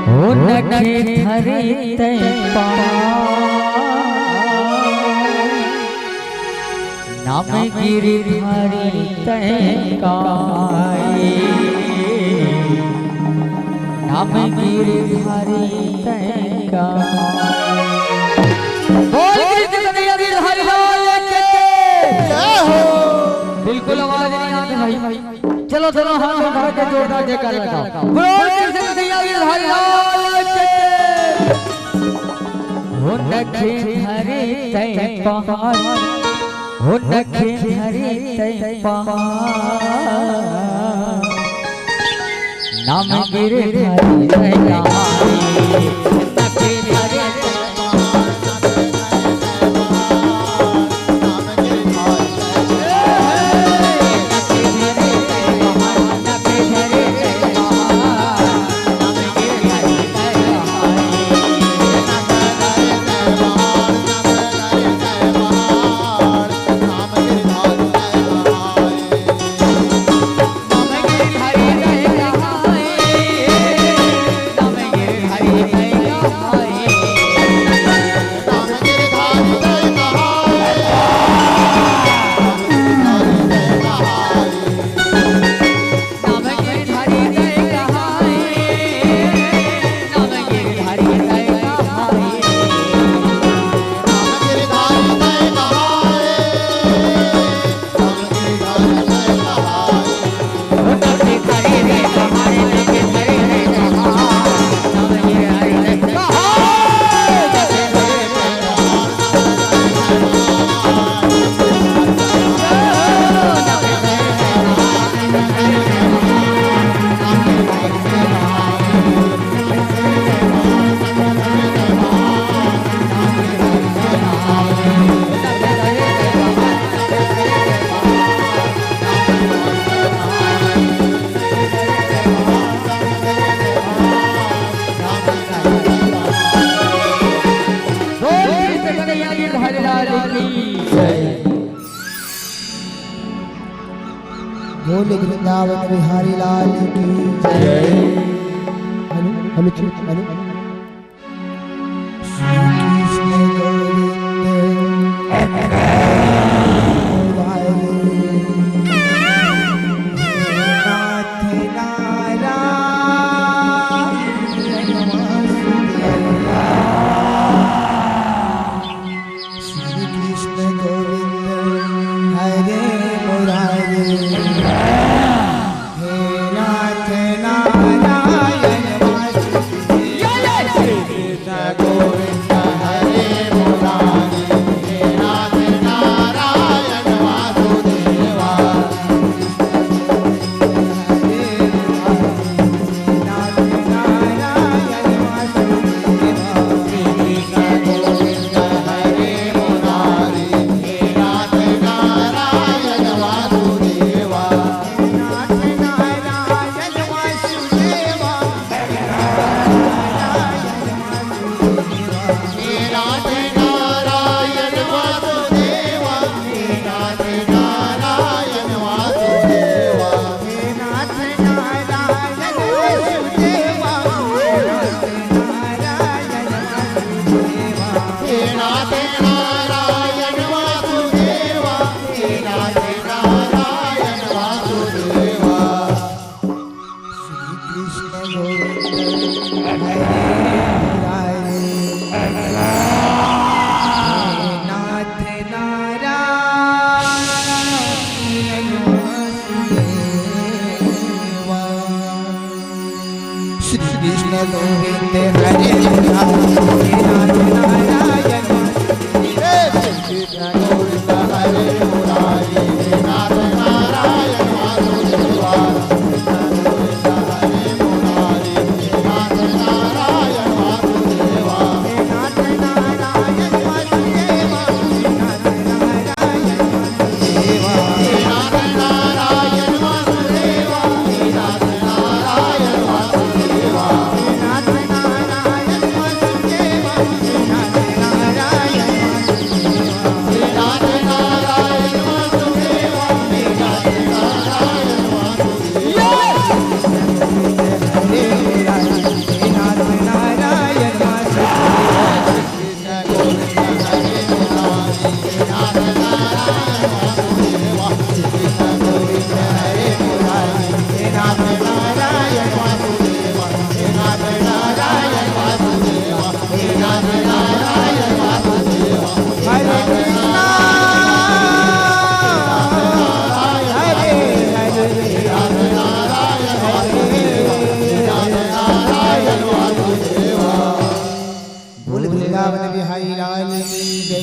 हो नखे धरे तय नाम गिरधारी तय काए नाम गिरधारी तय काए बिल्कुल आवाज नहीं आती भाई। चलो चलो हम भर के जोरदार जयकार लगाओ। बोल कृष्ण कन्हैया गिरधारी लाल की। हो नखे धरे तय पहाड़ हो नखे धरे तय पहाड़ नाम गिरधारी तय काए नखे धरे बोल वृंदावन बिहारी लाल की जय। हेलो हेलो कृष्ण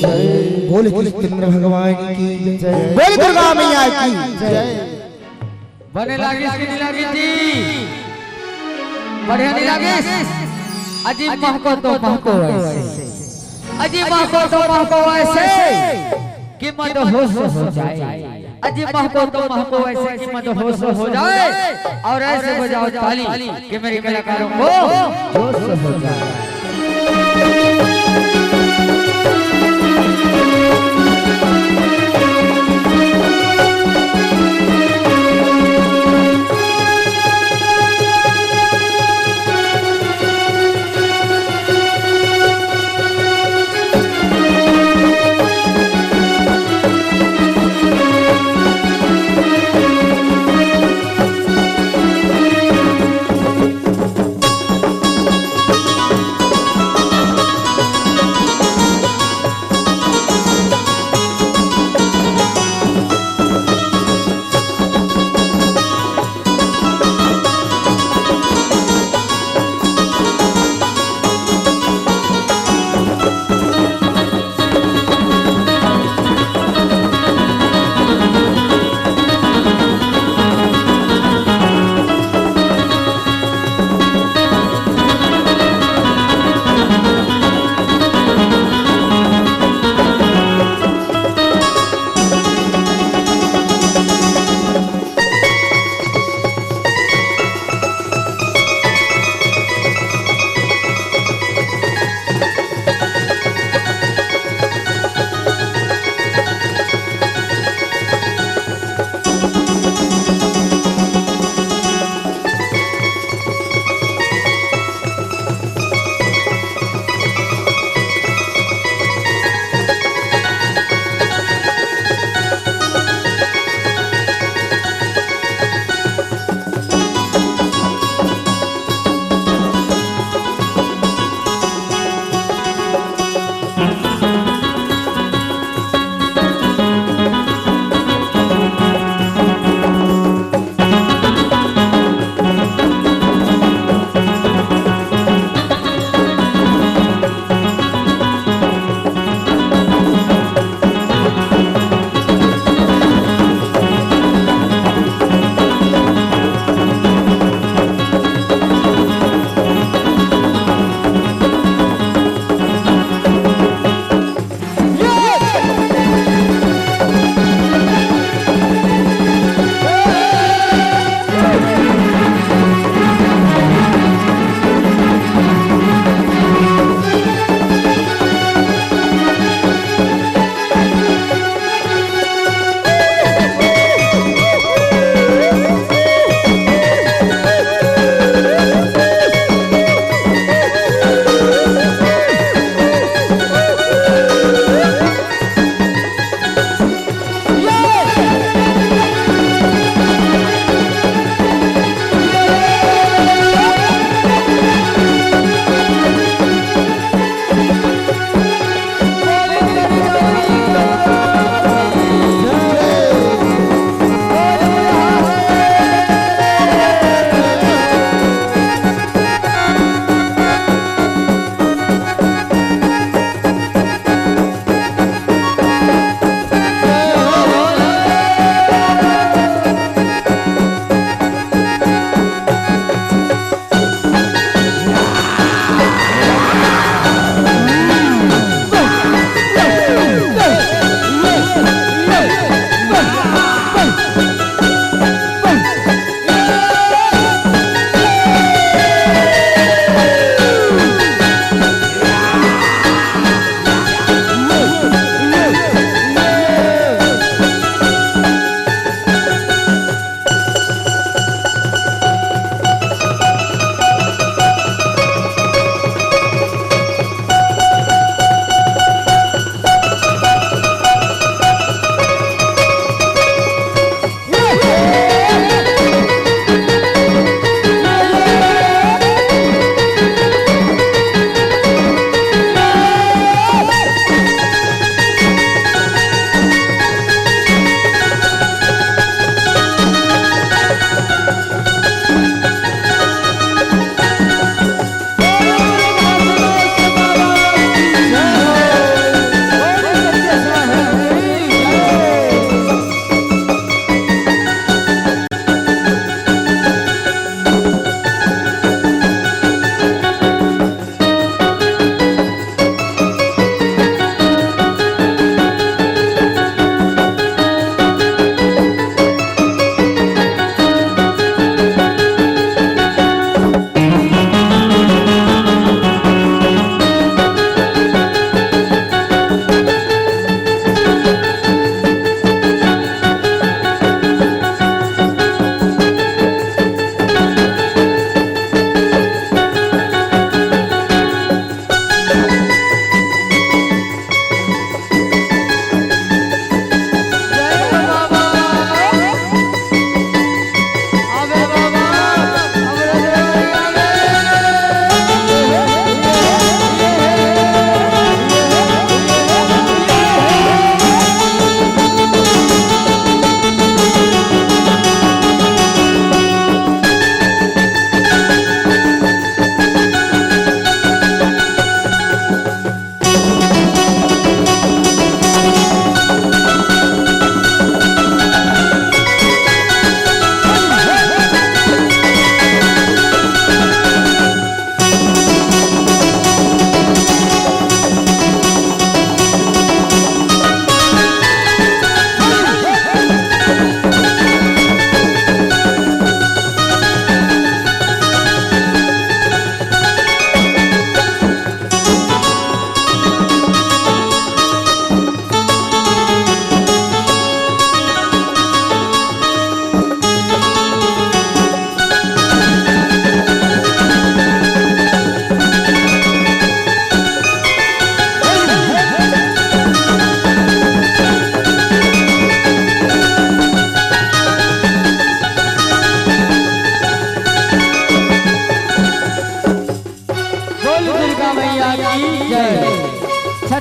जय। बोले कृष्ण भगवान की जय। बोले दुर्गा मैया की जय। बने लागिस की नहीं लागिस जी, बढ़िया नहीं लागिस। अजीब महको तो महको ऐसे, अजीब महको तो महको ऐसे कि मत होश हो जाए। अजीब महको तो महको ऐसे कि मत होश हो जाए। और ऐसे बजाओ ताली कि मेरे कलाकारों को जोश हो जाए।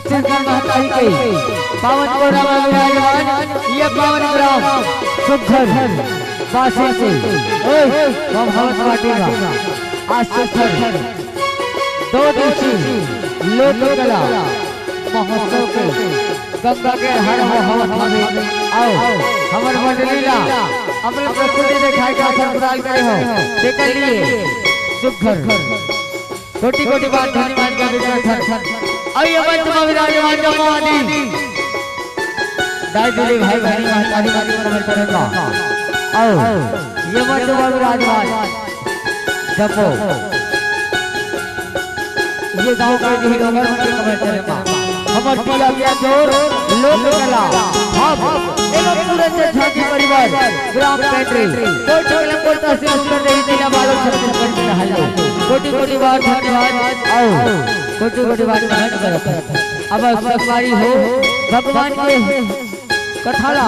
छत्तीसगढ़ महतारी के पावन कोरा में विराजमान ये पावन ग्राम सुखर वासी से हम हवस बाटेगा आज सुखर 2 दिवसीय लोक कला महोत्सव के गंगा के हर हवस में आओ हमारे मंडलीला अपने प्रस्तुति दिखाई का संप्रदाय करे हो देख लिए सुखर कोटि कोटि बात धन्यवाद का विचार आइए मंच में विराजमान जमानी दाई दिली भाई बहनी महतारी माता नमन करेगा आओ ये मंच में विराजमान जपो ये गांव का ही नगर में कमेंट करेगा हमर पिया पिया जोर लोक कला हम एवं पूरे से झांकी परिवार ग्राम पेंट्री कोई चोला कोई तहसील कर रही जिला बालों छत्तीसगढ़ में हालो कोटि कोटि बार धन्यवाद आओ कोटि कोटि बार धन्यवाद करत अब सवारी हो भगवान के कथाला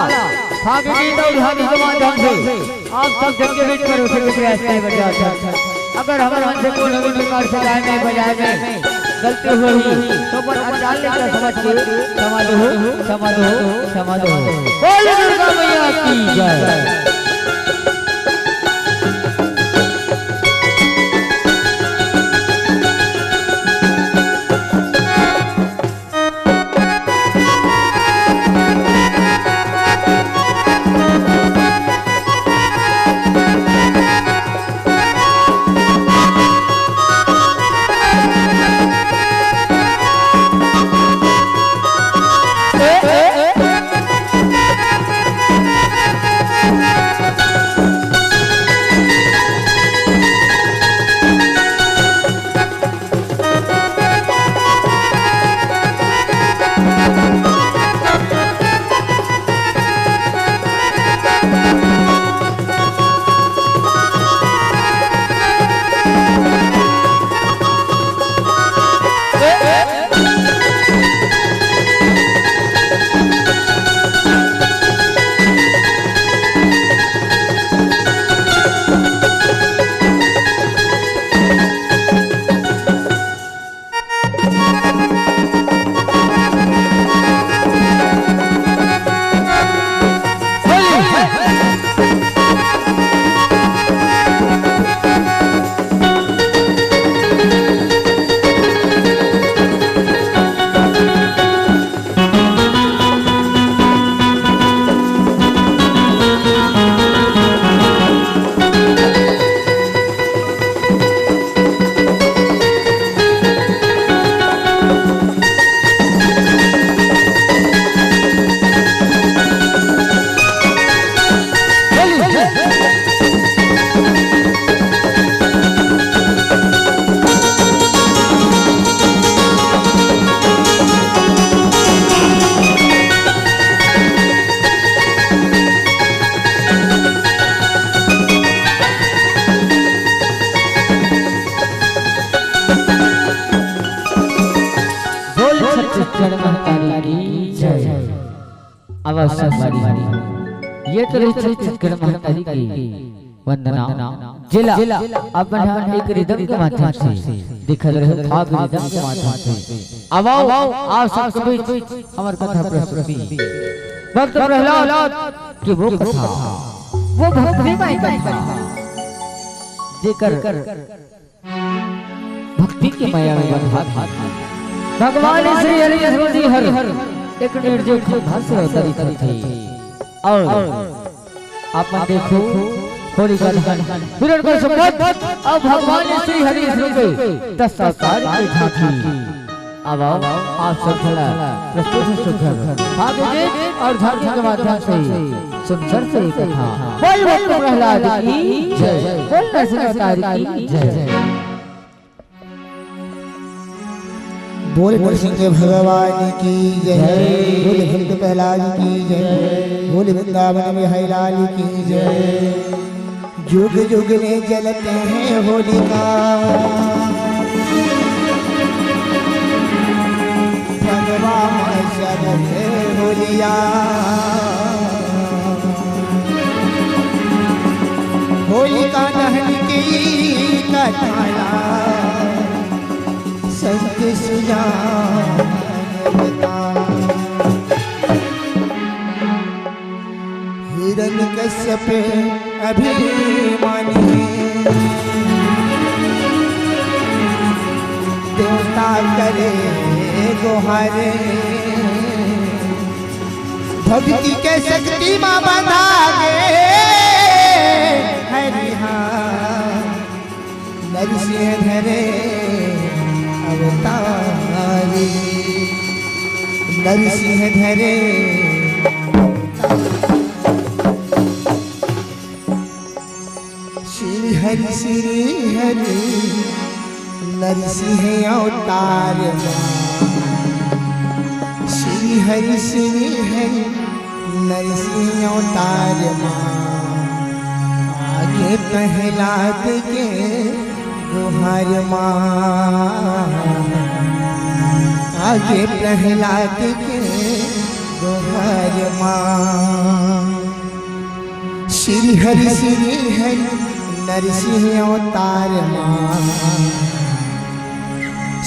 भागनी दौड़ हम माध्यम से आप सब जन के बीच में उसे प्रयास करें बजा अगर हमारे मन से कोई नवीन प्रकार से गाय में बजाए में गलती हुई तो पर डाल लेकर समझ के समाध हो बोल दुर्गा मैया की जय। ये तो छत्तीसगढ़ महतारी की वंदना जिला अपन एक रिदम के माध्यम से दिखल रहे भाग रिदम के माध्यम से अब आओ आप सबके बीच हमार कथा प्रस्तुति भक्त प्रहलाद की वो कथा वो भक्ति में कथा जेकर भक्ति के माया में बंधा भगवान श्री हरि जी हर एक निर्जीव खंभा से अवतरित थे और आप देखो होली का विराट को संबोध अब भगवान श्री हरि के 10 अवतार की झांकी अब आप सब थोड़ा प्रस्तुत सुखर भाग्य और झांकी के माध्यम से सुंदर से कथा बोल भक्त प्रहलाद की जय बोल नरसिंह की जय बोल नरसिंह भगवान की जय बोल भक्त प्रहलाद की जय बोल वृंदावन में है लाल की जय जुग जुग में जलते हैं होलिका भगवान सब होलिया होलिका दहन की कथाया सत्य सुजान कश्यप अभिमानी देवता करे गुहारे भक्ति के शक्ति माँ बंधा गे हरिहा नरसिंह धरे अवतारी नरसिंह धरे श्री हरि नरसिंह अवतार श्री हरि नरसिंह अवतार आगे प्रहलाद के गुहार आगे प्रहलाद के गुहार श्री हरि नरसिंह अवतार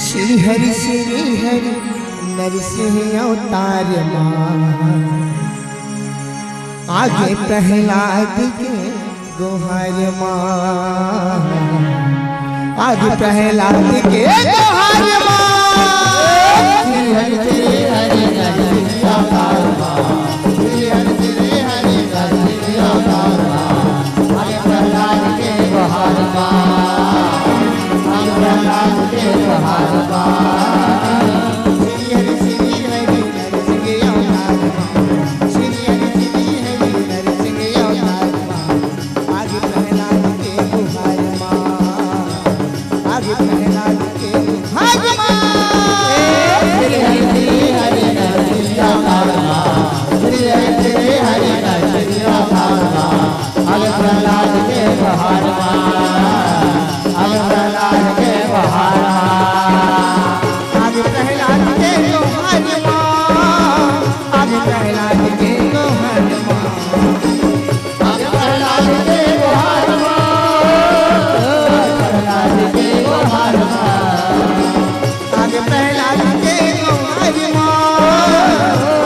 श्री हरि नरसिंह अवतार आगे प्रहलाद के गुहार आगे प्रहलाद के गुहार श्री हरि नरसिंह अवतार श्री हरि नरसिंह अवतार आगे प्रहलाद के गुहार आगे प्रहलाद के गुहार श्री हरि नरसिंह अवतार श्री हरि नरसिंह अवतार आगे प्रहलाद के गुहार आगे प्रहलाद के गुहार श्री हरि नरसिंह अवतार श्री हरि नरसिंह अवतार आगे प्रहलाद के गुहार आगे प्रहलाद के गुहार आगे प्रहलाद के गुहार आगे प्रहलाद के गुहार आगे प्रहलाद के गुहार प्रहलाद के गुहार आगे प्रहलाद के गुहार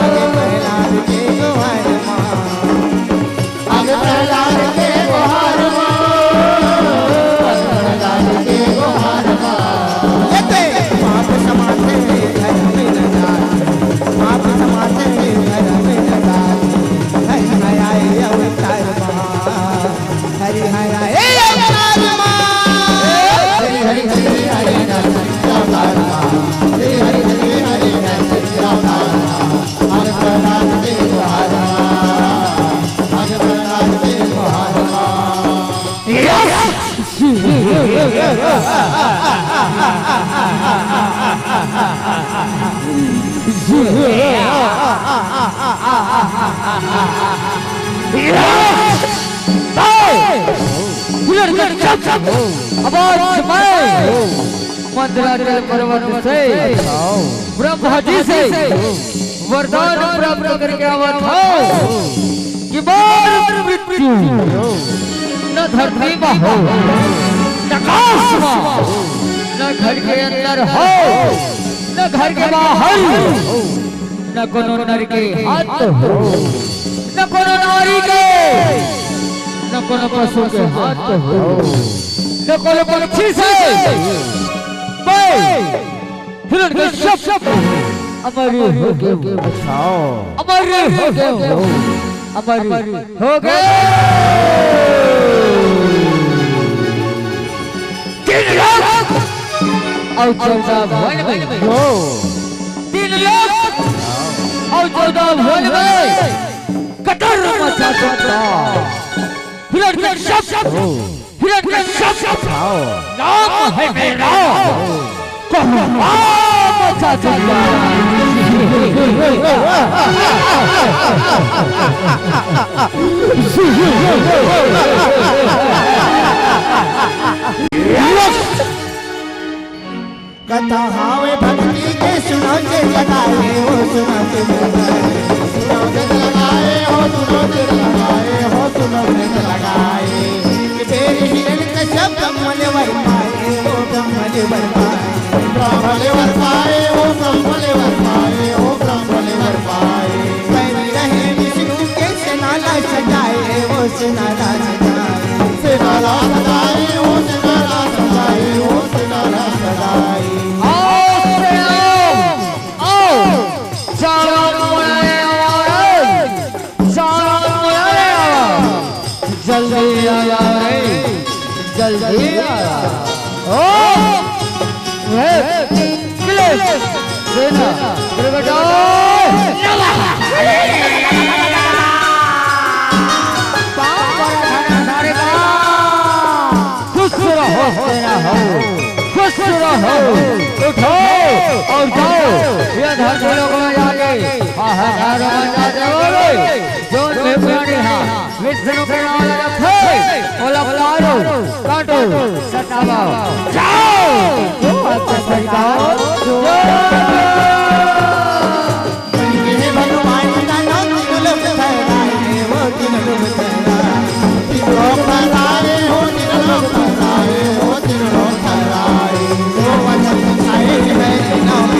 आगे प्रहलाद के गुहार आगे प्रहलाद के गुहार प्रहलाद के गुहार पाप समाते घर में न जाए पाप समाते घर में न जाए हरि हराए अवतार हरि हराए अवतार श्री हरि नरसिंह अवतार श्री हरि नरसिंह अवतार आगे प्रहलाद के गुहार आगे प्रहलाद के गुहार मंदराचल पर्वत से ब्रह्मा जी से वरदान प्राप्त करके आवा था कि बार मृत्यु न धरती में हो न आकाश में न घर के अंदर हो न घर के बाहर न कोनो नर के हाथ हो न कोनो नारी के न कोनो पशु के हाथ हो न कोनो पक्षी से हिरण के सब अमर हो गए बचाओ अमर हो गए अमर हो गए 3 लाख और 14 भवन में 3 लाख और 14 भवन में कटर मचा चुका हिरण के सब नाम है मेरा मचा चुका कथा हावे भक्ति के सुनो के लगाए हो सुनो के लगाए हो सुनो के लगाए तेरे हिरण का शब्द मन वर पाए हो ब्रह्मण वर पाए हो ब्रह्मण वर पाए पैरी रहे विष्णु के नाला सजाए हो ओ सेना प्रगटा खुश रहो सेना हो, खुश रहो, उठो और जाओ ये धरती लोक में जाके हाहाकार मचा दे जो प्राणी हा विष्णु के नाम रखे ओला बुलाओ काटो सताओ जाओ जो आपका सरकार जो ये भगवान का नाम लोग फैलाए वो दिन लोग फैलाए लोग फैलाए हो दिन लोग फैलाए हो दिन लोग फैलाए वो वचन छाए है नाम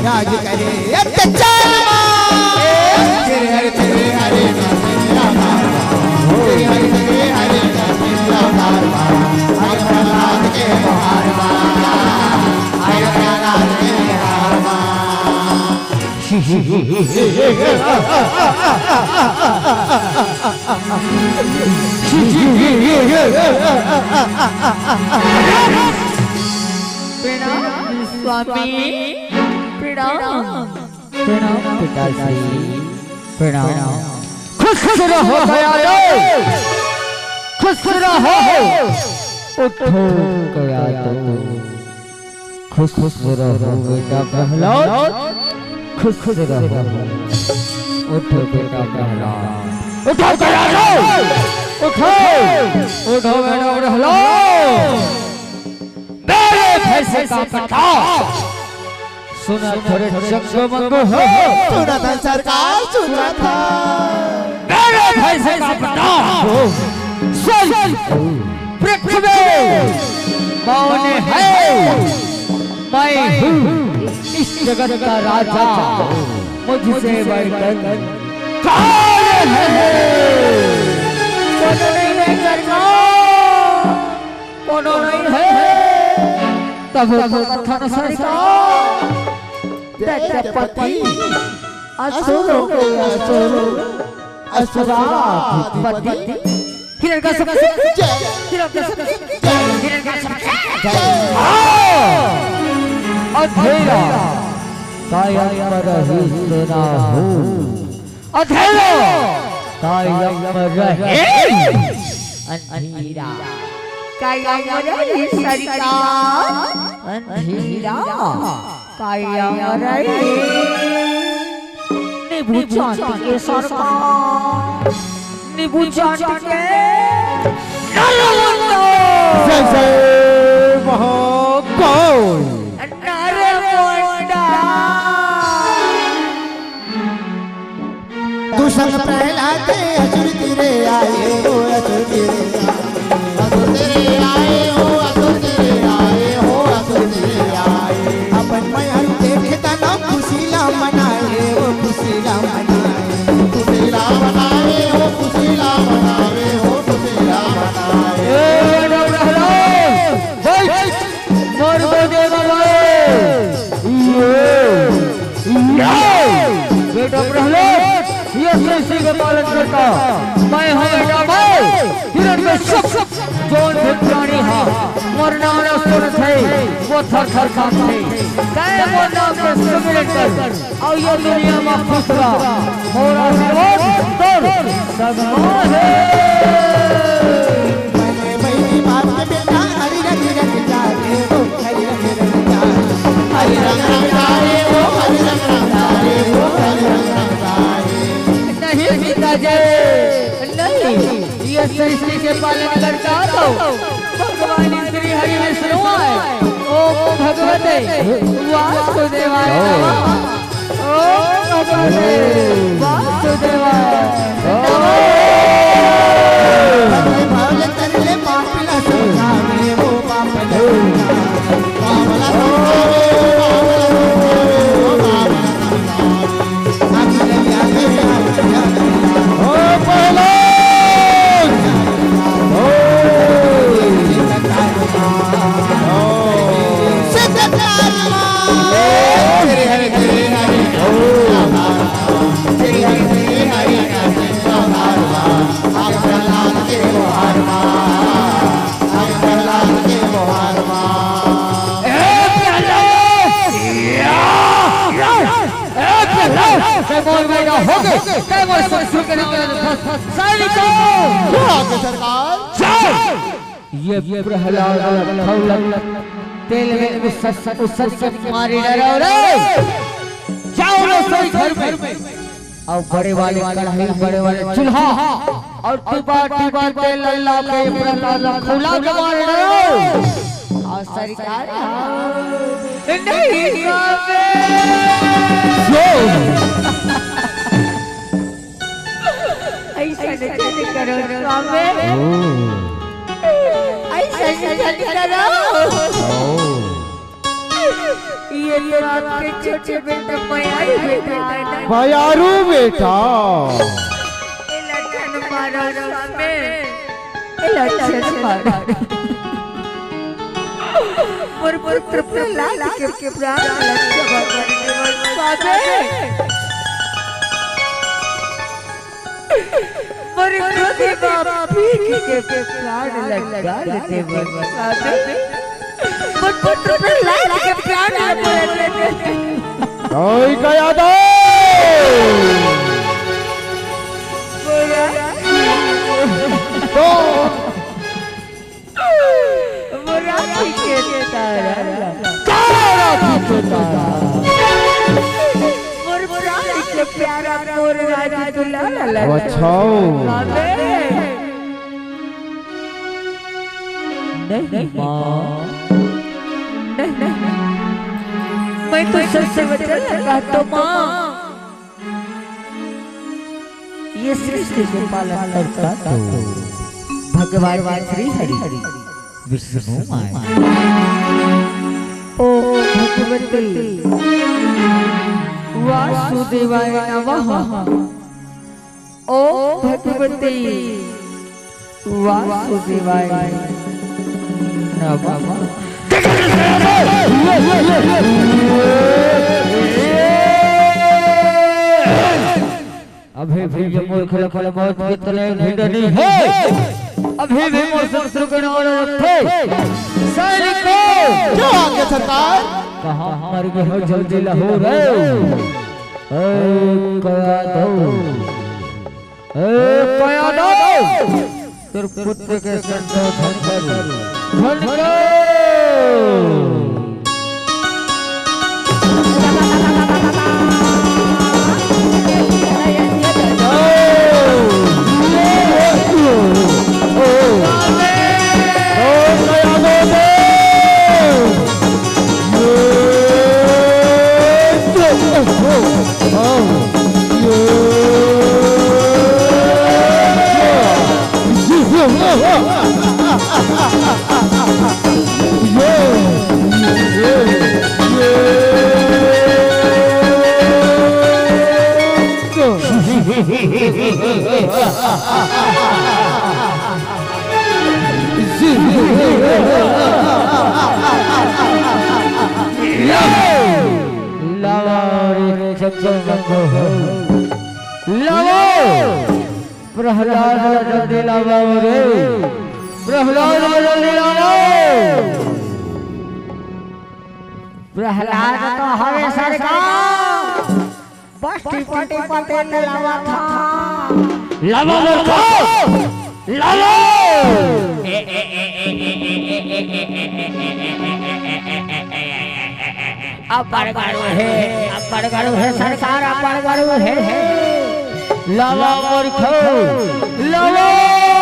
राज करे अत्याचार तेरे हरे तेरे हरे तेरा तेरे हरे तेरे हरे तेरा आय प्रहलाद के हारमा आय प्रहलाद के हारमा प्रणाम स्वामी प्रणाम प्रणाम पिताजी प्रणाम खुश रहो दयालो खुश रहो उठो गया तो खुश रहो बेटा प्रहलाद खुश रहो उठो बेटा प्रहलाद उठो दयालो उठो उठो बेटा प्रहलाद मेरे फैसले का पता सुना थोड़े जगमग हो सुना था सरकार सुना था मेरे फैसले का पता सुन पृथ्वी कौन है मैं हूँ इस जगत का राजा मुझसे बढ़कर कौन है कौन नहीं है करना कौन नहीं है तब कथन सरिता दैत्यपति असुरों के असुर असुराधिपति हिरण्यकश्यप अधेरा कायम रही सेना हो अधेरा कायम रहे अंधेरा कायम रही सरिता अंधेरा कायम रही निभु चांद के सरकार निभु चांद के नरमुंडा जय जय महाकाल नरमुंडा दूषण प्रहलाद असुर तेरे आए हो असुर तेरे आए हो असुर तेरे आए हो असुर तेरे आए अपन मयन देखता ना खुशीला मनाए हो खुशीला मनाए खुशीला मनाए हो खुशीला मनाए हो खुशीला मनाए ए प्रहलाद भाई मोर बोले बेटा प्रहलाद ये सृष्टि का पालन करता मैं हूँ बेटा मैं हिरण्यकश्यप जोन भी प्राणी हा मोर नाम सुन थे वो थर थर कांपते काय मोर नाम के सुमिरन कर और ये दुनिया में खुश रहा मोर आशीर्वाद तोर सगमा है मैंने बात के बेटा हरि रंग रंग जाए हो हरि रंग रंग जाए हरि रंग रंग जाए हो हरि रंग रंग जाए हो हरि रंग रंग जाए नहीं पिताजी नहीं ये सृष्टि के पालन करता तो भगवान श्री हरि विष्णु आए ओम भगवते वासुदेवाय नमः ओम भगवते वासुदेवाय नमः भावले तरले पापला सोनावे वो पापला पापला सोनावे वो पापला ओ पहला तेरे हरे तेरे हरे कई बार शुरू करने वाले सैनिकों आगे सरकार ये प्रहलाद खौलत तेल में उस से मारी डरो रे जाओ लो सोई घर में और बड़े वाले कढ़ाई बड़े वाले चूल्हा और टिपा तेल लगा के प्रहलाद खौला के मारी डरो और सरकार नहीं ऐसा नहीं करो स्वामी ऐसा नहीं करो ये रात के छोटे बेटे मयारू बेटा बयारू बेटा ये लड़न मारो स्वामी ये लड़न मारो पर पुत्र प्रहलाद के प्राण लज्जा स्वामी पर क्रोधी बाप के प्राण लगा लेते पर पुत्र प्रहलाद के प्राण लगा लेते कोई गया दो मुरारी के तारा मुरारी के प्यारा मोर राजा दुलाला अच्छा नहीं माँ नहीं मैं तो सबसे बचा लगा तो माँ ये सृष्टि को पालन करता तो भगवान श्री हरि विष्णु माया ओ भगवती वासुदेवाय नमः ओ भगवती वासुदेवाय नमः अभी भी ये मूर्ख लखल मौत के तले भिड़नी है अभी भी मोर शत्रु के नाम रखे सैनिकों जो आगे सरकार कहां मर गए हो जल्दी लहो रे कया दो तेरे पुत्र के संतोष धन करो प्रहलाद जल्दी लाओ रे प्रहलाद जल्दी लाओ प्रहलाद तो हवे सरकार बस टिपटी पते लावा था लावा मूर्खो लाओ अपर गाड़ू है सरकार अपर गाड़ू है लावा मूर्खो लाओ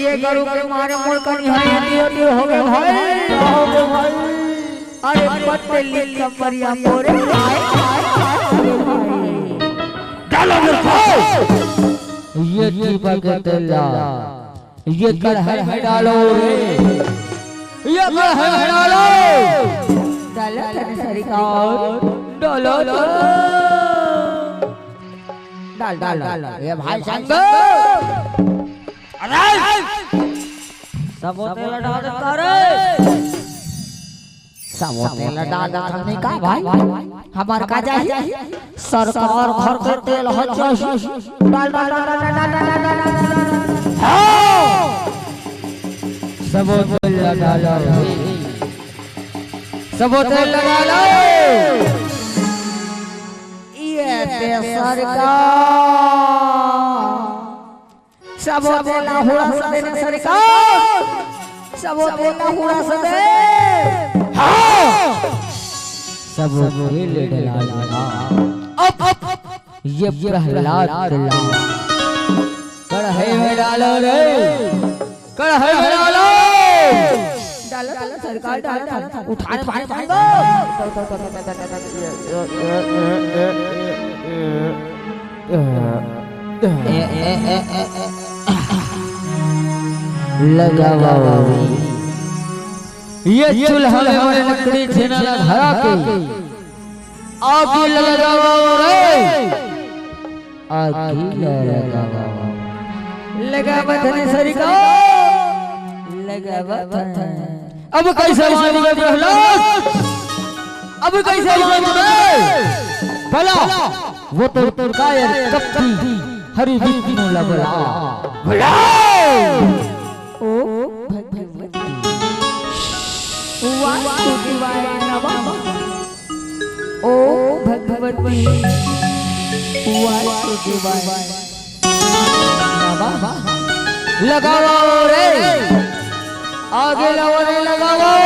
ये करू के मारे मोर कनी है अति हो गए भाई अरे पतली कमरिया मोरे डालो ये दीपक तेला ये कढ़ाई में डालो रे ये कढ़ाई में डालो डालो डालो डाल डाल ये भाई संग अरे सब तेल डाल देता रे सब तेल डाल देता नहीं का भाई हमार का चाहिए सरकार घर के तेल हो चाहिए डाल डाल डाल सब तेल डालो सब तेल डालो ये सरकार सब तेल हुआ सदे सरकार सब तेल हुआ सदे सब तेल डालना अब ये प्रहलाद कढ़ाई में डालो रे कढ़ाई में डालो डालो डालो सरकार डालो उठा लगावा ये चूल्हा में लकड़ी छेना धरा के आग लगावा रे आग लगावा लगावा धने सरिका लगावा अब कैसे मानेंगे प्रहलाद अब कैसे मानेंगे भला वो तो कायर कपटी हरि विष्णु लगला भला ओ भगवती वासुदेवाय नमः ओ भगवती वासुदेवाय नमः लगाओ रे आगे लवरे लगाओ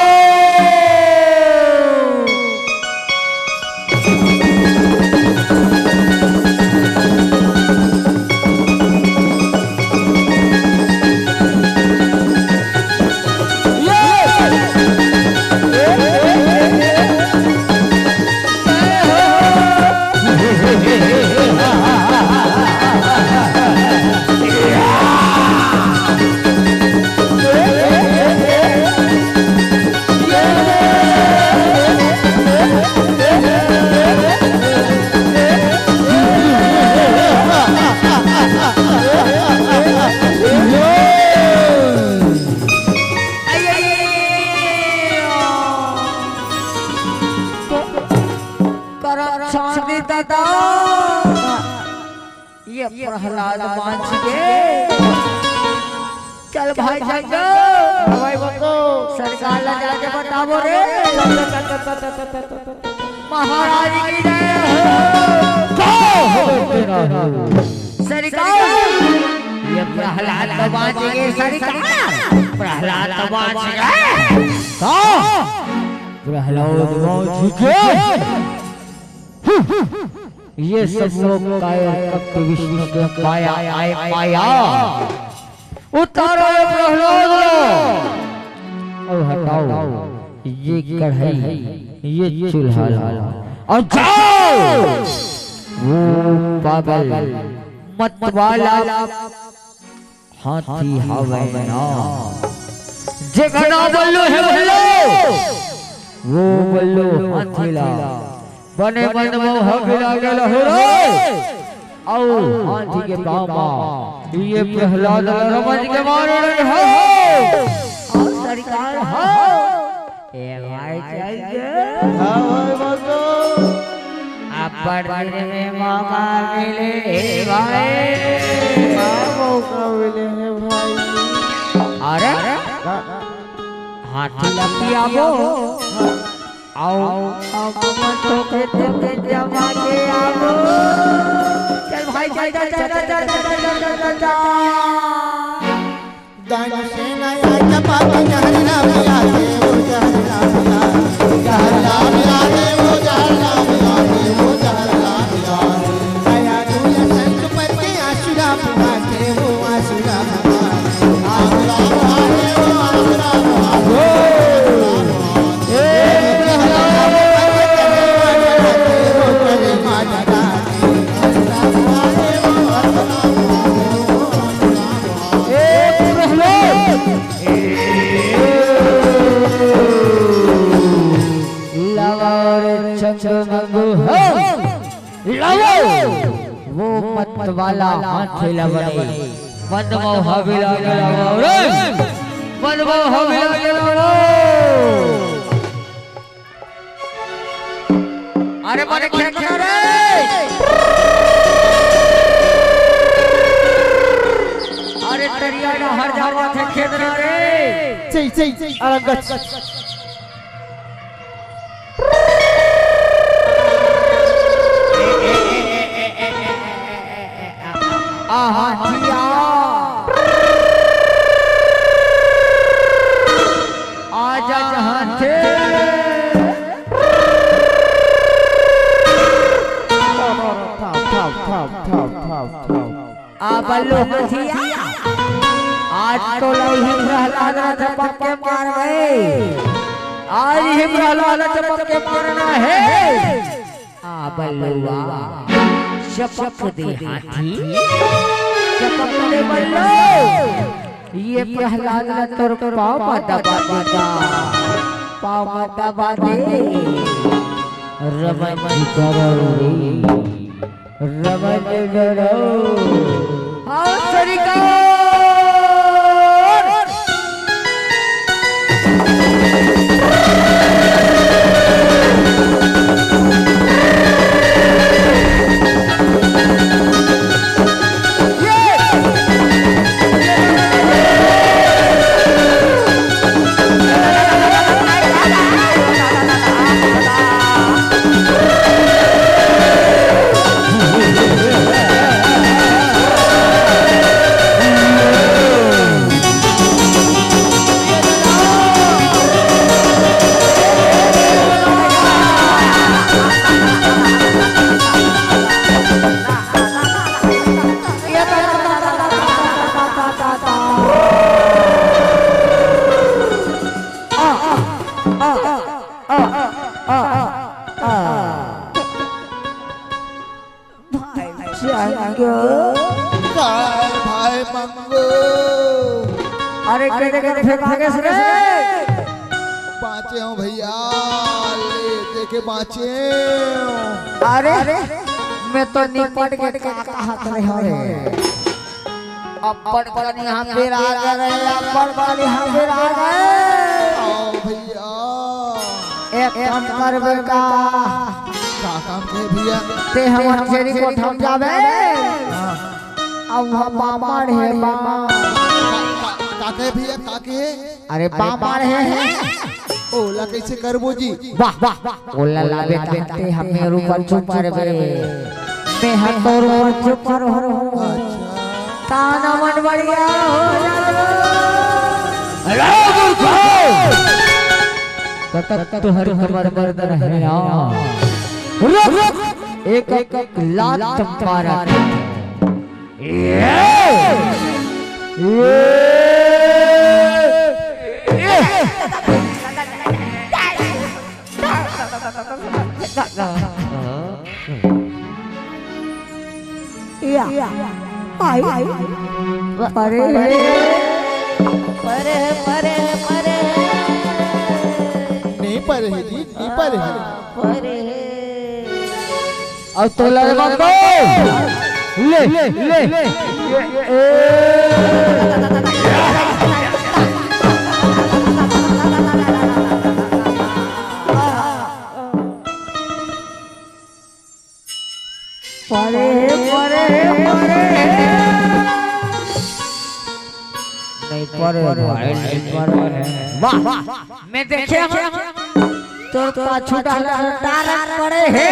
ये प्रहलाद मांझ के चल भाई जंग भाई बको सरकार ला जाके बताओ रे महाराज की जय हो सरकार ये प्रहलाद तो मांझ के सरकार प्रहलाद तो मांझ गए प्रहलाद मांझ के ये सब लोग कायर विष्णु के पाया आए पाया उतारो प्रहलाद और हटाओ ये कढ़ाई ये चूल्हा और जाओ वो पागल मत वाला हाथी हवे ना जगना बल्लो है बल्लो वो बल्लो हाथी ला बने मन में हक लागे लहरो औ हाथी के पामा ये प्रहलाद रमज के मारे हो और सरकार हो ए भाई चाहिए हां भाई बतो अपन दिन में मौका मिले भाई मौका मिले भाई अरे हाथी लपियाबो आओ मत तो कहते जमा के आओ चल भाई चल दान से नया जपा जहला मिला दे वो जहला मिला जहला मिला दे वो जहला मिला दे वो जहला मिला आया दुनिया संत पर के आशुरा पुरा के वो आशुरा आशुरा चंगमंगू हो लाओ वो मत वाला हाथ लवड़े मन मोह हविला लाओ रे मन मोह हविला लाओ अरे मन खेलना रे अरे तरिया ना हर जावा थे खेलना रे चई अरंगत हाथिया आजा जहां थे बल्लू हाथिया आज तो ही प्रहलाद चपक के मार गए आज ही प्रहलाद चपक के मारना है बल्लुआ चपक दे हाथी चपक दे बल्लू ये प्रहलाद तोर पाँव दबा देगा पाँव दबा दे रमन करो रमन करो हाँ सरिका भाई मंगो अरे कहते फिर भागे से बाँचे हूँ भैया ले देखे बाँचे अरे मैं तो निपट के हाथ रहे अपन पर यहाँ पे आ गए अपन पर यहाँ पे आ गए भैया एक काम कर बेटा काम के भैया ते हम छेरी को थम जावे अब हम बामर है बामा काके भैया काके अरे बामर है ओला कैसे करबो जी वाह वाह ओला ला बेटा ते हमें ऊपर चुप कर बे मैं हतोर और चुप कर हो ताना मन बढ़िया हो तक तो हर खबर बरदर है रुक एक लात चंपारा परे परे परे परे नहीं पर है जी नहीं पर है परे अब तो लड़े मत ले ले ले ले परे परे परे नहीं परे भाई नहीं परे वाह मैं देखे तो पाछू डाला तारक पड़े है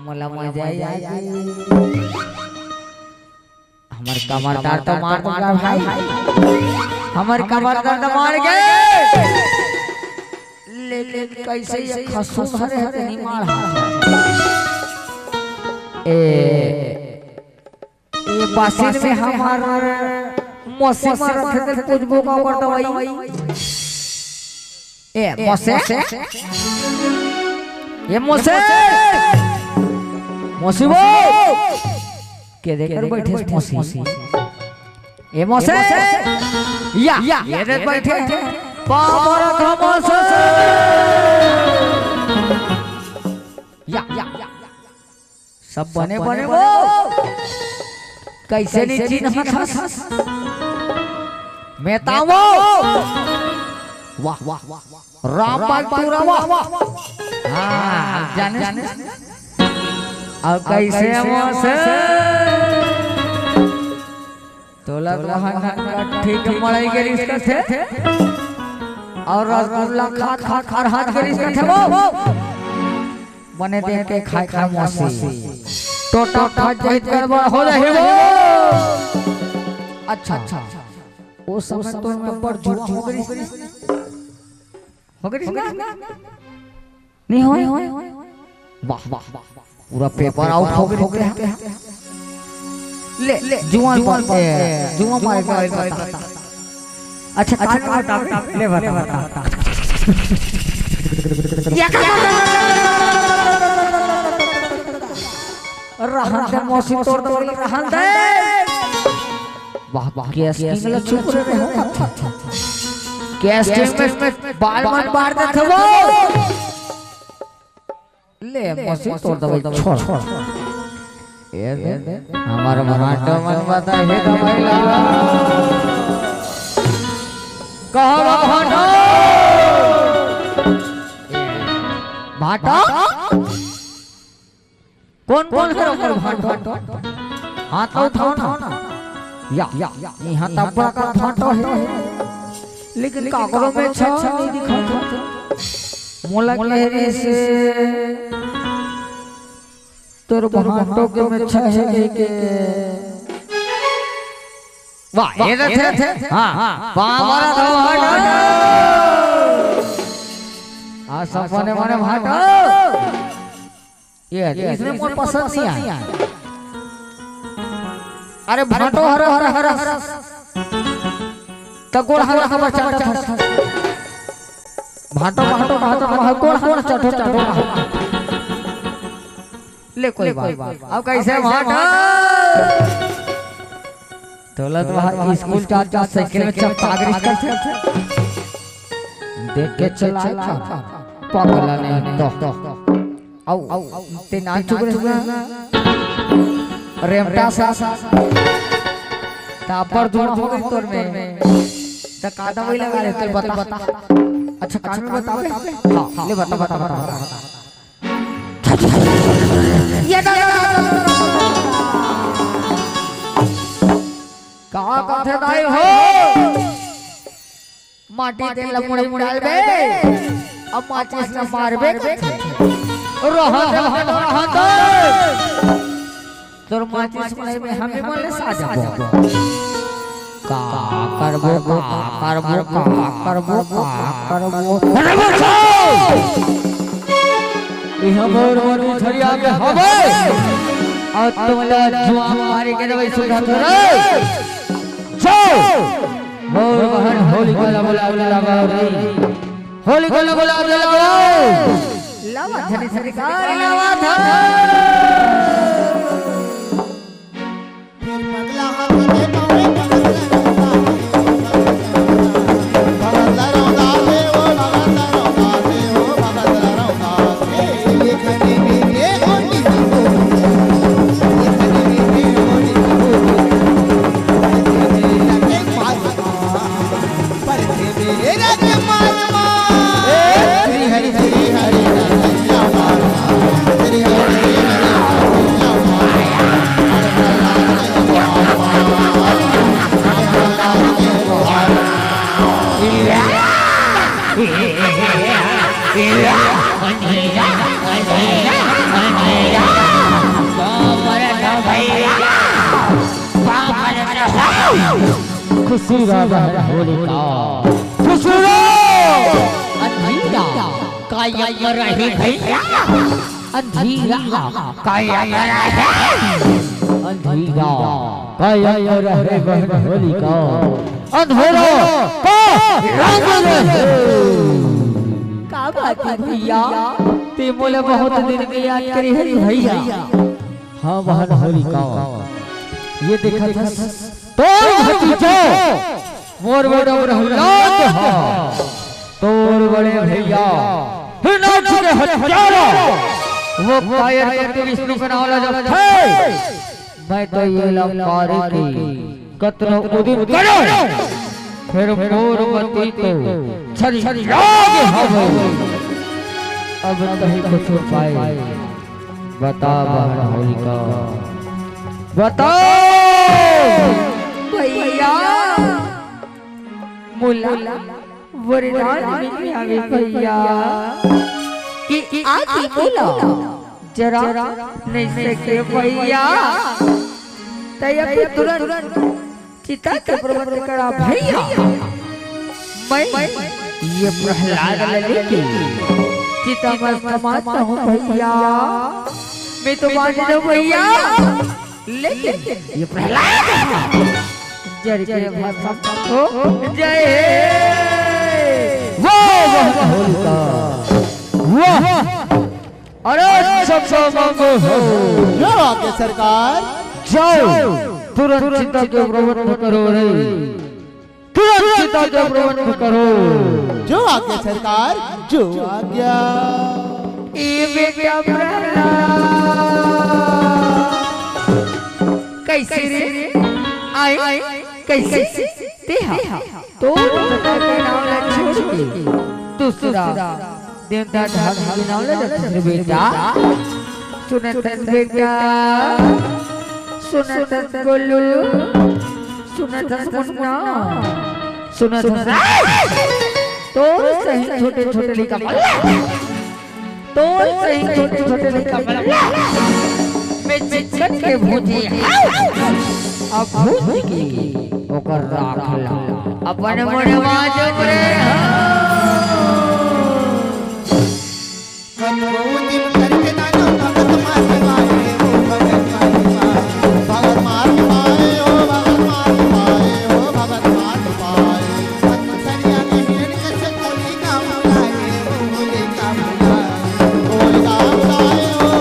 मोला मजा आई हमार कमरदार तो मार दूंगा भाई हमार कमरदार तो मार गए लेकिन कैसे ये खसू भरे है नहीं मार ये बासिन में हमार मौसी मारत है कुछ बोका करता भाई ए मौसे ये मौसे मौसी वो के देकर बैठे मौसी एमोसे या ये रे बैठे पावर खमोसे या सब बने बने वो कैसे नहीं चिन्ह मेतावो वाह वाह राम पूरा वाह हाँ जाने अब कैसे एमोसे तोला ठीक मलाई के रिश्ते थे और रसगुल्ला खा हाथ के रिश्ते थे वो बने देख के खाए मौसी टोटा जहित गड़बड़ हो रही वो अच्छा वो समय तो में पर जुआ हो गई नहीं हो वाह वाह पूरा पेपर आउट हो गया ले जुआ मारे बता अच्छा कान में बता ले बता रहन दे मौसी तोड़ दे रहन दे वाह वाह कैस्टिंग ल चुप रहे हो कैस्टिंग में बाल मन मार दे थे वो ले मौसी तोड़ दे छोड़ ये दे हमारा भाटो मन बता हे दबाइला कहो भाटो कौन है ऊपर भाटो हाथ उठाओ ना या यहाँ तब बड़ा का भाटो है लेकिन कागरों में छा नहीं दिखाता मोला कहने से तोर भाटो के में छा है के वाह ये थे हाँ पावरा तो भाटो आ सब बने भाटो ये इसमें मुझे पसंद नहीं आया अरे भाटो हरा तकोड़ हरा बच्चा भाटो कोड़ चटो ले कोई बात अब कैसे भाटो दौलत वहां स्कूल जा साइकिल में चपतागरी करते देख के चला पागला नहीं तो औ ते नाच चुक रहे रेमटा सा तापर दूर हो गई तोर में त कादा वही लगा ले तेरे बता अच्छा कान में बता हां ले बता ये कहां कथे दाई हो माटी ते लमुड़ी मुड़ाल बे अब माचिस न मारबे तोर माचिस में हमें बोले साजा का करबो इहा मोर छरिया के हवे और तुमला जुआ मारे के दवाई सुधा रे जो मोर बहन होली को बोला रे होली को बोला लावा धरी सरकार लावा धर फिर पगला हाथ दे पावे भगत रौदा दे ओ भगत रौदा दे ये खनी में ये होनी ये खनी में ये होनी लगे पास पर मेरा के मालमा श्री हरि हरि हरि खुशी राधा होली का खुशी अंधीरा काया रही भैया अंधीरा काया रहे अंधीरा काया रहे बहन होली का अंधेरा का रंग रहे का बात है भैया ते मोले बहुत दिन में याद करी है भैया हाँ बहन होली का ये देखा था तोर भतीजा मोर बड़ा प्रहलाद हा तोर बड़े भैया हिरणाक्ष के हत्यारा वो कायर करके विष्णु का नाम ले जाते मैं तो ये लंकारे की कतनो उदित करो फिर मोरमती को छरी लाग हवे अब कहीं कुछ पाए बता बहन होलिका बताओ भैया मुल्ला वरदान में आवे भैया कि आती बोला जरा नहीं सके भैया तैया फिर तुरंत चिता के प्रबंध करा भैया मैं ये प्रहलाद लेके चिता में समाता हूँ भैया मैं तो मान लो भैया लेकिन ये प्रहलाद जय जय भाषा हो जय वाह होलिका वाह अरे सब मांगो हो क्या आगे सरकार जाओ तुरंत चिता के प्रबंध करो रे तुरंत चिता के प्रबंध करो जो आगे सरकार जो आज्ञा ये बेटा प्रहलाद कैसे रे आए कैसे तेहा तो के नाम ले छोड़ के दूसरा देवता ढाल के नाम ले जा बेटा सुनतन बेटा सुनतन गोलू सुनतन मुन्ना सुनतन तो सही छोटे छोटे लिखा तो सही छोटे छोटे लिखा मैं चिकन के भूजी अब भूजी की ओकर राखला अपन मोरे माजो रे कनूदी करके नानो भगत मार पाए ओ भगत मार पाए ओ भगत मार पाए ओ भगत मार पाए सरिया के हिरन कैसे कोली काम लाए ओ बोले काम लाए ओ काम लाए ओ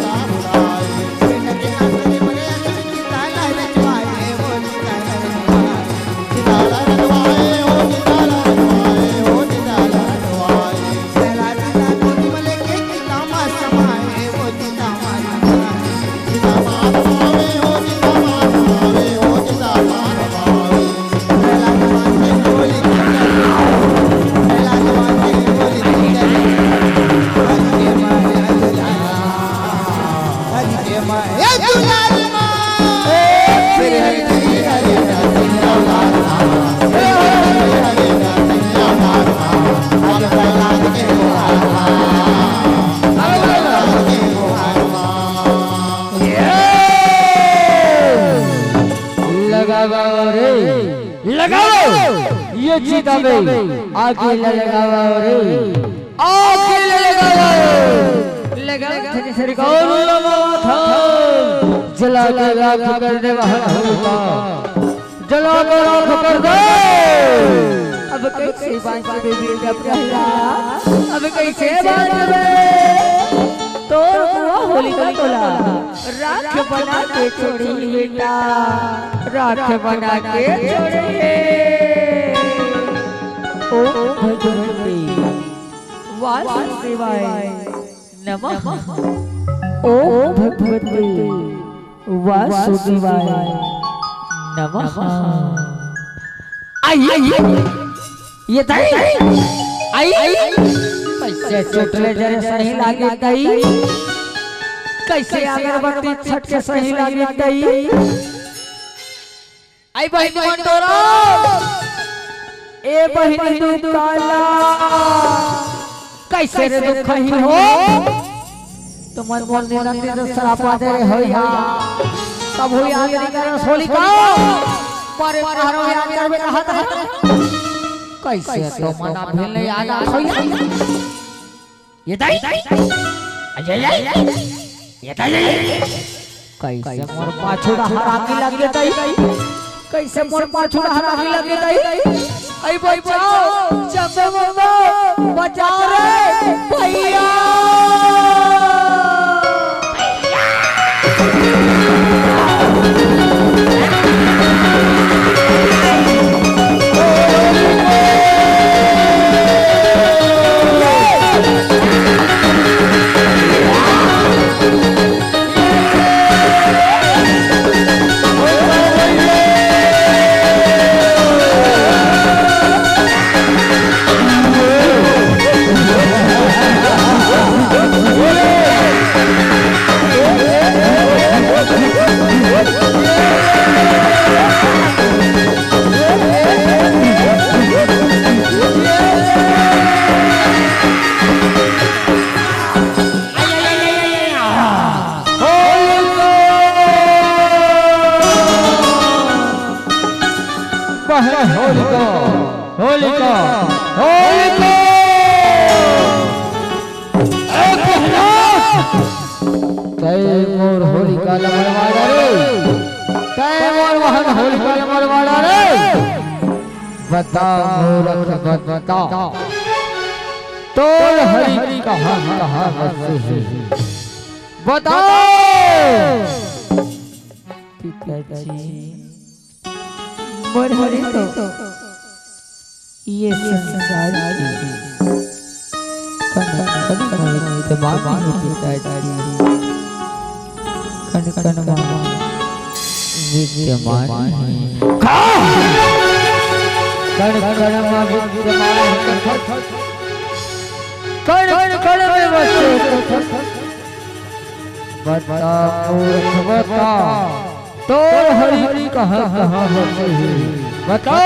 काम लाए इनके अंदर मरे की ताला रचवाए ओ ताला रचवाए ओ ताला रचवाए ओ ताला रचवाए लगाओ ये चिता में आगे लगाओ रे आगे लगाओ लगा कौन लगाओ था जला के राख कर दे बहन होलिका जला के राख कर दे अब कैसे बात बेबी का प्रहलाद अब कैसे बात तो हुआ होलिका तोला राख बना के छोड़ी बेटा राख बना के छोड़े ओ भगवती वासुदेवाय नमः ओ भगवती वासुदेवाय नमः आई ये आई कैसे चोटले जरे सही लागे तई कैसे अगरबत्ती छट के सही लागे तई आई बहिनी मंडोरा ए बहिनी तू काला कैसे रे दुख ही हो तुमन मन ने नंदी से सरापा दे हो या तब हुई आगे निकर होलिका पर मारो या करबे कहत है कैसे तो मना भेले आगा होया ये दाई अजय ये दाई कैसे मोर पाछुड़ा हरामी लगे दाई कैसे मोर पाछुड़ा हरामी लगे दाई आई बचाओ चबे मम्मा बचाओ रे भैया कहे होलिका होलिका होलिका तय मोर होलिका लमरवाड़ा रे तय मोर वहन होलिका लमरवाड़ा रे बता मूरख बता तोर हरि कहाँ कहाँ बसे है बता पिताजी मोर हरि तो ये संसार की मामा पिताजी कन कन मामा विद्यमान कण कण में विद्यमान कण कण में बसे बता मूर्ख बता तो हरि कहाँ कहाँ बसे बता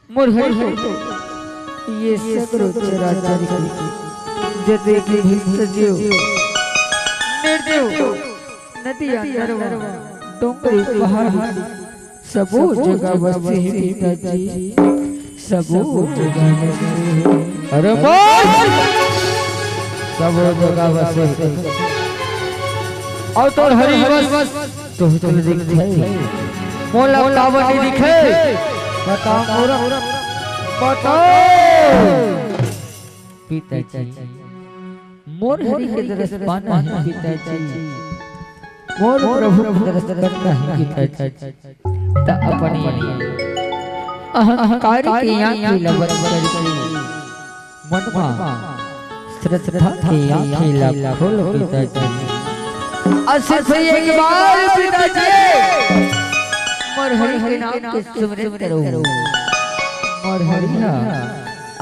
मोर हरि ये सगरो चराचर जते के भीतर जीव निर्जीव नदियां नरवा डोंगरी पहाड़ सबो जगह बसे हैं पिताजी सबो जगह बसे हैं अरे बोल सबो जगह बसे और तो हरि बस तो दिखे मोला कावनी दिखे बता मोरा बता पिताजी मोर हरि के दर्शन पाना है पिताजी मोर प्रभु के दर्शन करना है पिताजी ता अपनी अहंकार की आंखें लबन करके मनवा श्रद्धा की आंखें ला खोल पिताजी असर से एक बार पिताजी मोर हरि के नाम के सुमिरन करो मोर हरि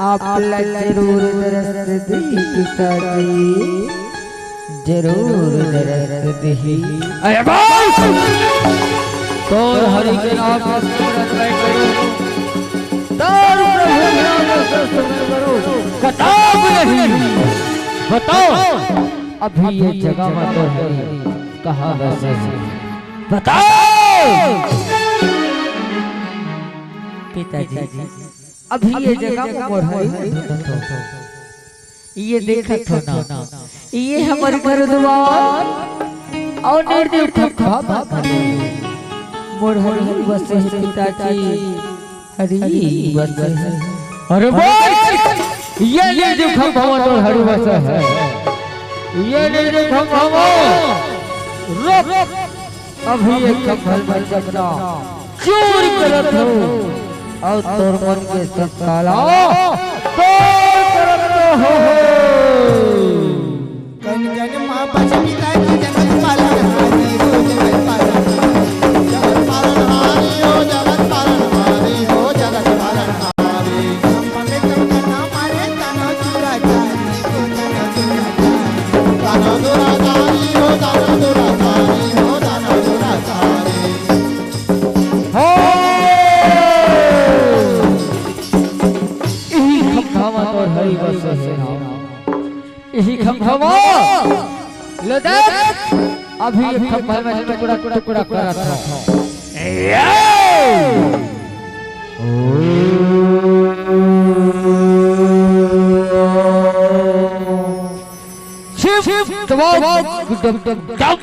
आप जरूर दरस दी पिताजी जरूर दरस दी अरे बस तो हरि के नाम का स्मरण करो तार प्रभु के नाम का स्मरण करो किताब नहीं बताओ अभी ये जगह में तो हरि कहाँ बसे बताओ पिताजी अभी ये जगह मोर हरि ये देखा तो ना ये हमारे घर द्वार और निर्देव खखा मोर हरि बसे है पिताजी हरि बसे है अरे बोल ये निर्देव खखा मोर हरि बसे है ये निर्देव खखा रुक अभी एक कफल में जगना चोर करत हो और तोर मन के सब काला तोर करत हो कन कन मां बच पिताजी जगत पालन हारी हो जगत पालन हारी हो जगत पालन हारी हो जगत पालन हारी हम पले तुम करना मारे तनो चुरा जानी को तनो चुरा जानी तनो चुरा जानी हो तनो चुरा जानी हो तनो चुरा जानी हो यही खम्भा तोर हरि बसे है यही खम्भा ले देख अभी एक खम्भा में टुकड़ा टुकड़ा करत हो शिव दबाओ गुडम जाओ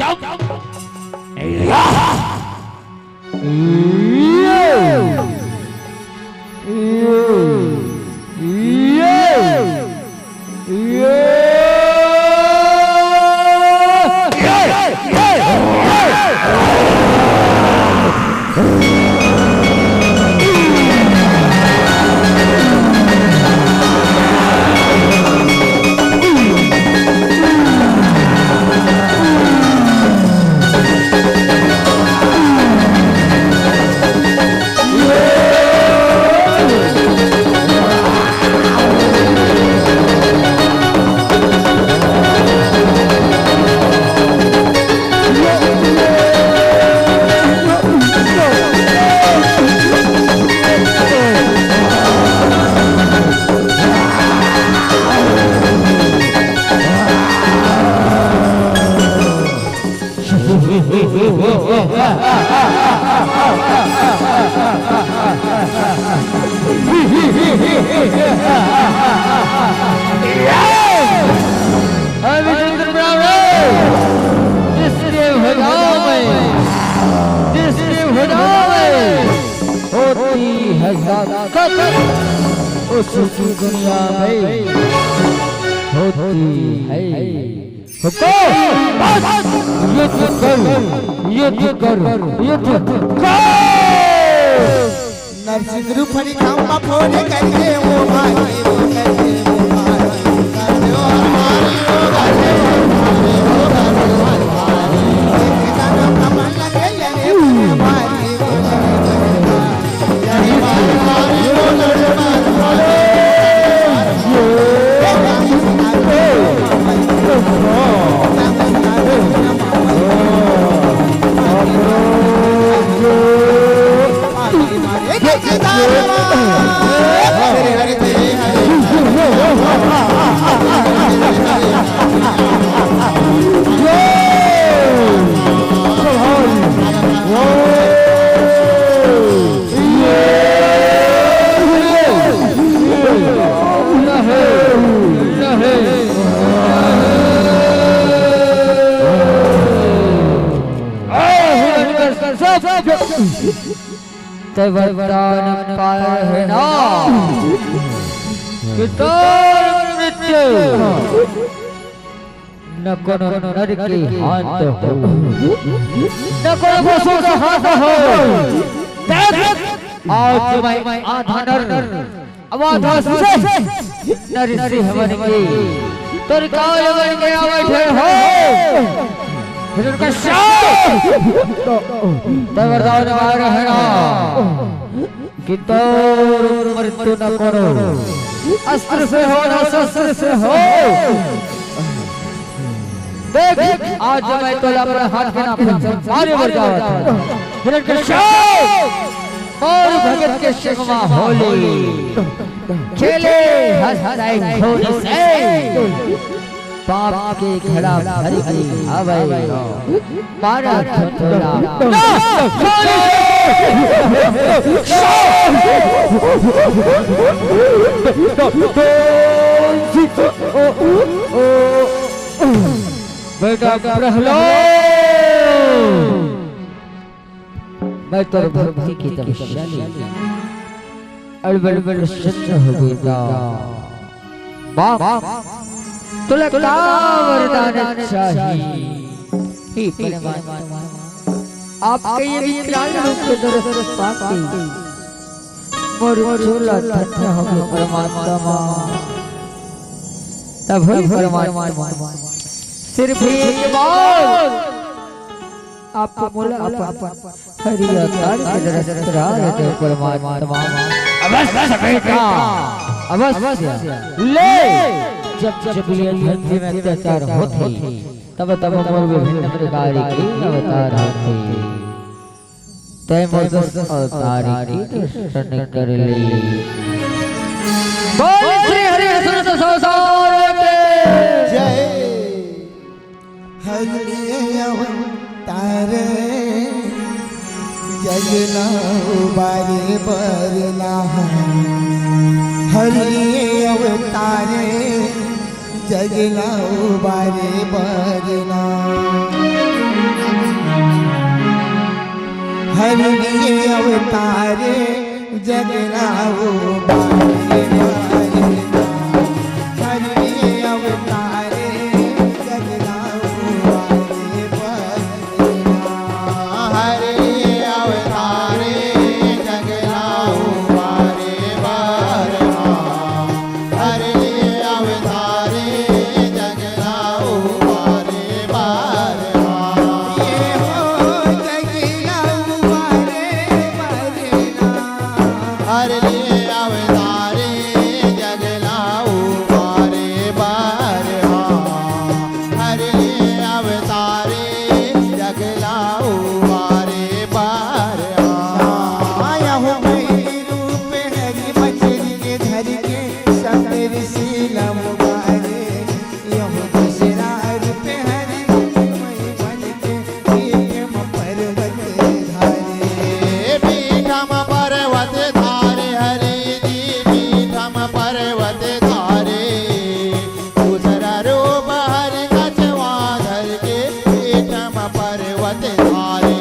जिसके भगाव में होती है ताकत उस दुनिया में होती है युद्ध कर नरसिंह रूपरी खामा फोड़े करके वो भाई वो करके वो भाई करके वो हमारी वो करके वो हमारी वो करके वो हमारी कितना कमल लगे ये भाई वो हमारी वो वरदान पाए है ना कि तोर मृत्यु न कोनो नर के हाथ हो न कोनो पशु का हाथ हो आज मैं आधा नर अब आधा से नर सिंह बन के तोर काल बन के बैठे हो का वरदान मार है ना कि तोर मृत्यु न करो अस्त्र से हो ना शस्त्र से हो देख आज मैं तोला पर हाथ के नाम से मारे मर जावा था और भगत के शिकवा होली खेले हंसाई घोड़ी से पाप के घड़ा भर के आवे मारा थोड़ा बेटा प्रहलाद मैं तो भक्ति की तपस्या अड़बड़ सच्चा हो गया बाप तुला का वरदान चाहिए हे परमात्मा आपके ये विकराल रूप के दर्शन पाके मोर झोला धन्य हो गया परमात्मा तब ही परमात्मा सिर्फ एक बार आपको मोला अपन हरि अवतार के दर्शन करा दे परमात्मा अवश्य बेटा अवश्य ले जब ये धरती में अत्याचार होते तब मोर विभिन्न प्रकार के अवतार होते तय मोर अवतार की दर्शन कर ले बोल श्री हरि सुनत संसार के जय हरि अवतार जगना उबारे बरना हरि अवतार जगना उबारे बरना हरि अवतार जगना उबारे बरना हरि अवतार जगना उबारे बरना हरि अवतार जगना उबारे बरना हरि अवतार जगना उबारे बरना ये हो जगना उबारे बरना हरि अवतार पर्वत धारे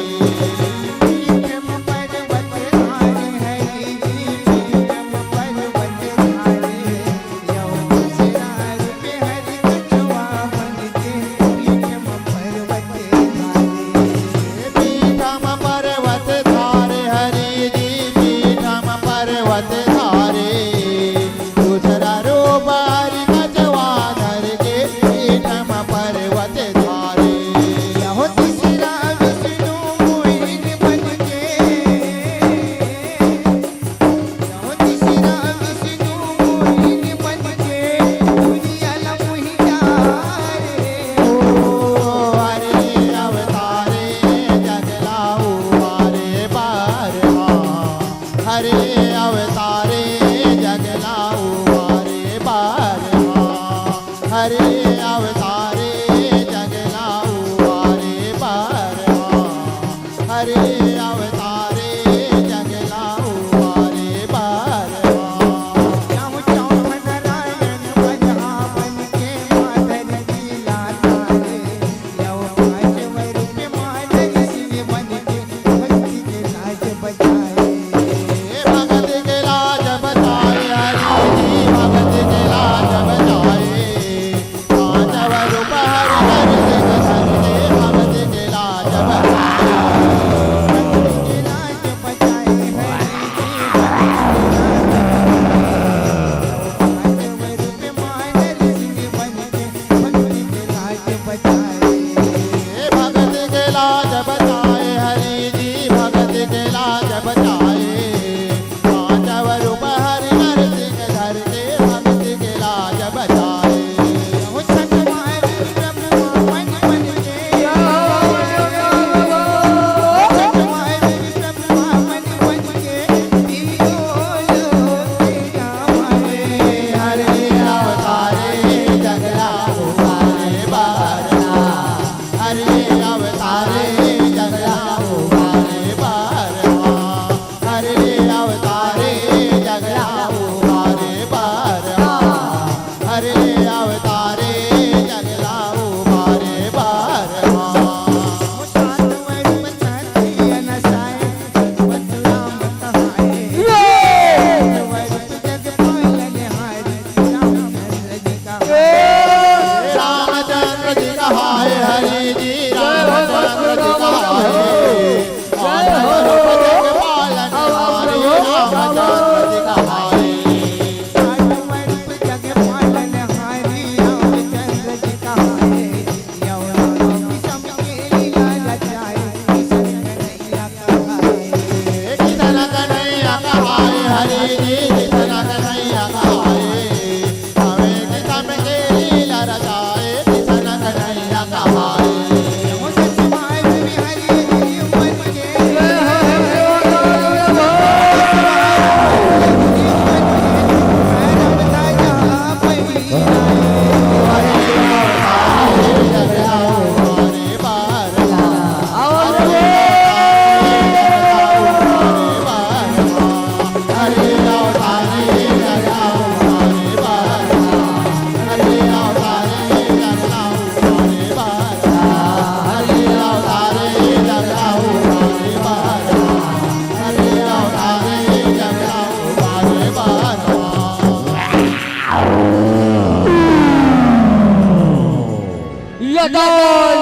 यदा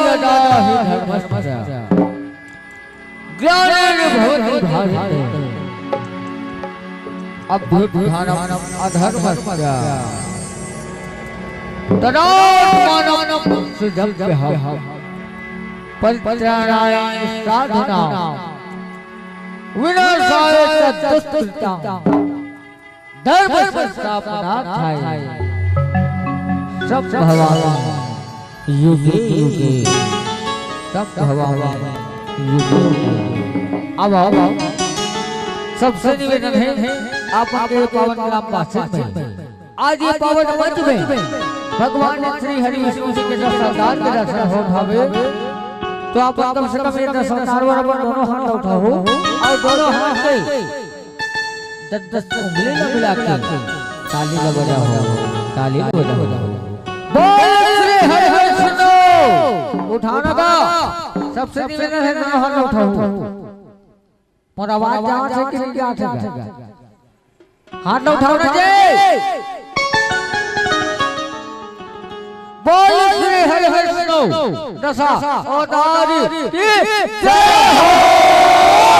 यदा हि धर्मस्य ग्लानिर्भवति भारते अभ्युत्थानम् अधर्मस्य तदात्मानं सृजव्यः परित्राणाय साधूनां विनाशाय दुष्कृतां धर्म संस्थापनार्थाय सब भगवान युगे युगे सब भगवान युगे युगे। अब सबसे निवेदन है आप आगे पावन ग्राम पासित में आज ये पावन मंच में भगवान श्री हरि विष्णु जी के दर्शन के दर्शन हो भावे तो आप कम से कम ये दर्शन बराबर दोनों हाथ उठाओ और दोनों हाथ से 10 उंगली मिला के ताली बजाओ ताली बजाओ बोल श्री हरि विष्णु उठाना का सबसे निवेदन है ना हाथ उठाओ पर आवाज जहां से किसी के हाथ से हाथ उठाओ ना जय बोल श्री हरि विष्णु दशा अवतारी की जय हो।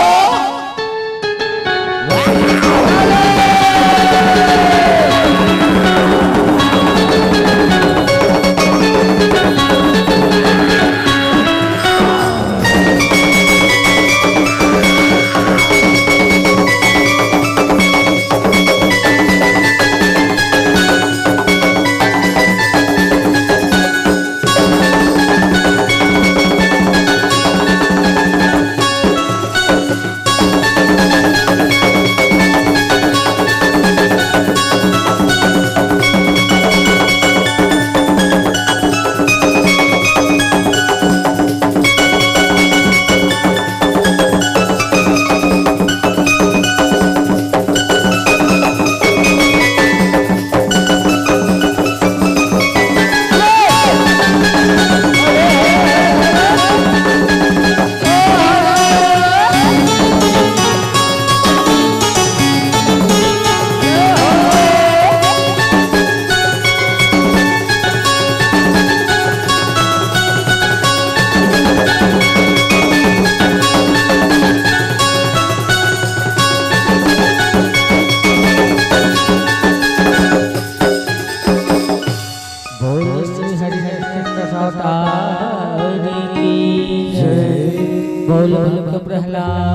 बोल प्रहलाद